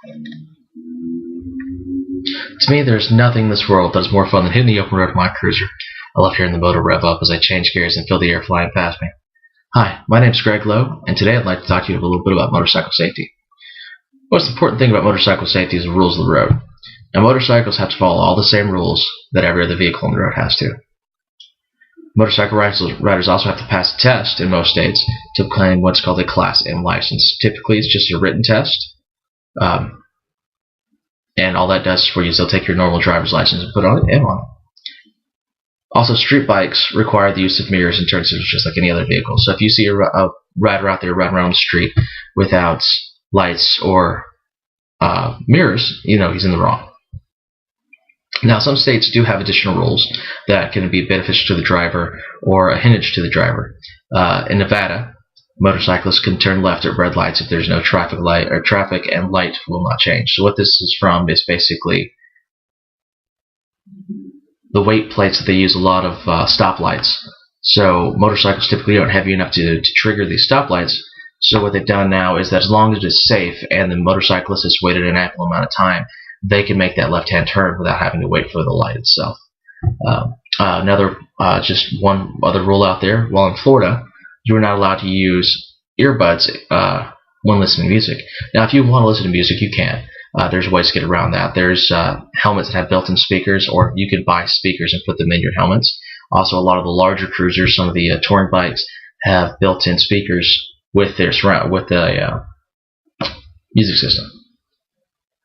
To me, there's nothing in this world that is more fun than hitting the open road with my cruiser. I love hearing the motor rev up as I change gears and feel the air flying past me. Hi, my name is Greg Lowe, and today I'd like to talk to you a little bit about motorcycle safety. The most important thing about motorcycle safety is the rules of the road. Now, motorcycles have to follow all the same rules that every other vehicle on the road has to. Motorcycle riders also have to pass a test in most states to obtain what's called a Class M license. Typically, it's just a written test, and all that does for you is they'll take your normal driver's license and put on an M on it. Also, street bikes require the use of mirrors and turn signals just like any other vehicle. So if you see a rider out there riding around the street without lights or mirrors, you know he's in the wrong. Now, some states do have additional rules that can be beneficial to the driver or a hindrance to the driver. In Nevada, motorcyclists can turn left at red lights if there's no traffic light, or traffic and light will not change. So what this is from is basically the weight plates that they use a lot of stoplights. So motorcycles typically aren't heavy enough to trigger these stoplights. So what they've done now is that as long as it's safe and the motorcyclist has waited an ample amount of time, they can make that left-hand turn without having to wait for the light itself. Just one other rule out there. While in Florida, you are not allowed to use earbuds when listening to music. Now, if you want to listen to music, you can. There's ways to get around that. There's helmets that have built-in speakers, or you can buy speakers and put them in your helmets. Also, a lot of the larger cruisers, some of the touring bikes, have built-in speakers with their music system.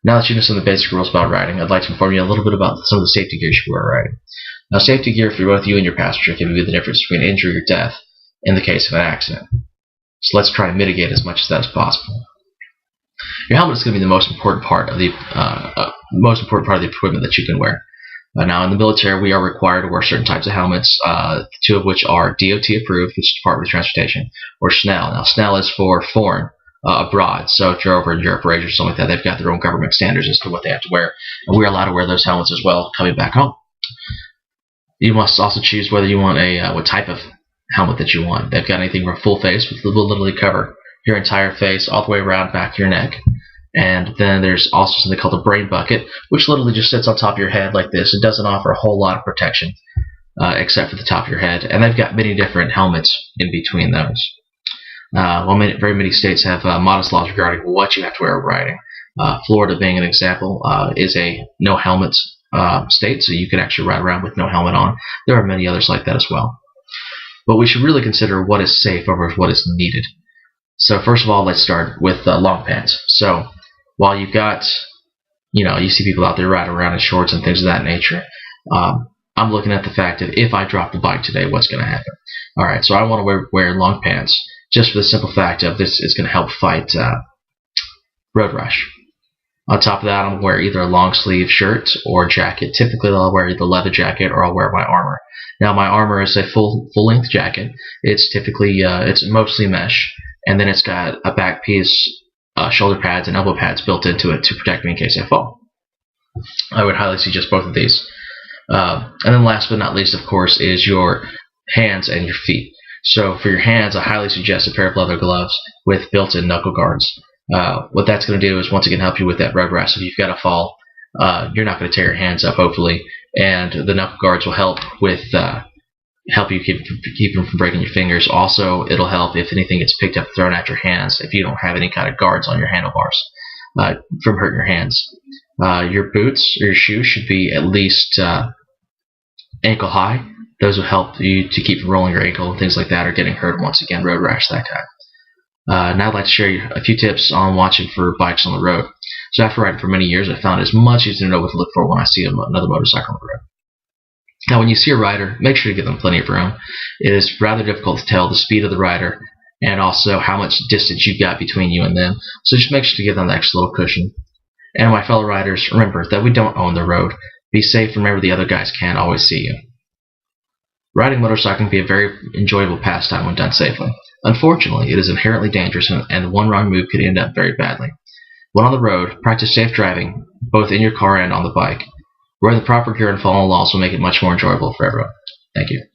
Now that you know some of the basic rules about riding, I'd like to inform you a little bit about some of the safety gear you should wear riding. Now, safety gear for both you and your passenger can be the difference between injury or death in the case of an accident. So let's try to mitigate as much of that as possible. Your helmet is going to be the most important part of the equipment that you can wear. Now, in the military, we are required to wear certain types of helmets, two of which are DOT approved, which is Department of Transportation, or SNELL. Now, SNELL is for foreign, abroad. So if you're over in Europe or Asia or something like that, they've got their own government standards as to what they have to wear, and we're allowed to wear those helmets as well coming back home. You must also choose whether you want what type of helmet that you want. They've got anything from full face, which will literally cover your entire face all the way around back of your neck. And then there's also something called a brain bucket, which literally just sits on top of your head like this. It doesn't offer a whole lot of protection except for the top of your head. And they've got many different helmets in between those. Very many states have modest laws regarding what you have to wear while riding. Florida, being an example, is a no helmets state, so you can actually ride around with no helmet on. There are many others like that as well. But we should really consider what is safe over what is needed. So first of all, let's start with long pants. So while you've got, you see people out there riding around in shorts and things of that nature, I'm looking at the fact of if I drop the bike today, what's going to happen? All right, so I want to wear long pants just for the simple fact of this is going to help fight road rash. On top of that, I'm going to wear either a long sleeve shirt or jacket. Typically, I'll wear the leather jacket or I'll wear my armor. Now, my armor is a full-length jacket. It's typically, it's mostly mesh, and then it's got a back piece, shoulder pads, and elbow pads built into it to protect me in case I fall. I would highly suggest both of these. And then last but not least, of course, is your hands and your feet. So for your hands, I highly suggest a pair of leather gloves with built-in knuckle guards. What that's going to do is once again help you with that road rash. If you've got to fall, you're not going to tear your hands up, hopefully, and the knuckle guards will help with help you keep them from breaking your fingers. Also, it'll help if anything gets picked up and thrown at your hands if you don't have any kind of guards on your handlebars from hurting your hands. Your boots or your shoes should be at least ankle high. Those will help you to keep from rolling your ankle and things like that, or getting hurt once again, road rash, that kind. Now I'd like to share a few tips on watching for bikes on the road. So after riding for many years, I found it's much easier to know what to look for when I see another motorcycle on the road. Now when you see a rider, make sure to give them plenty of room. It is rather difficult to tell the speed of the rider and also how much distance you've got between you and them. So just make sure to give them the extra little cushion. And my fellow riders, remember that we don't own the road. Be safe, remember the other guys can't always see you. Riding motorcycle can be a very enjoyable pastime when done safely. Unfortunately, it is inherently dangerous, and one wrong move could end up very badly. When on the road, practice safe driving, both in your car and on the bike. Wearing the proper gear and following laws will make it much more enjoyable for everyone. Thank you.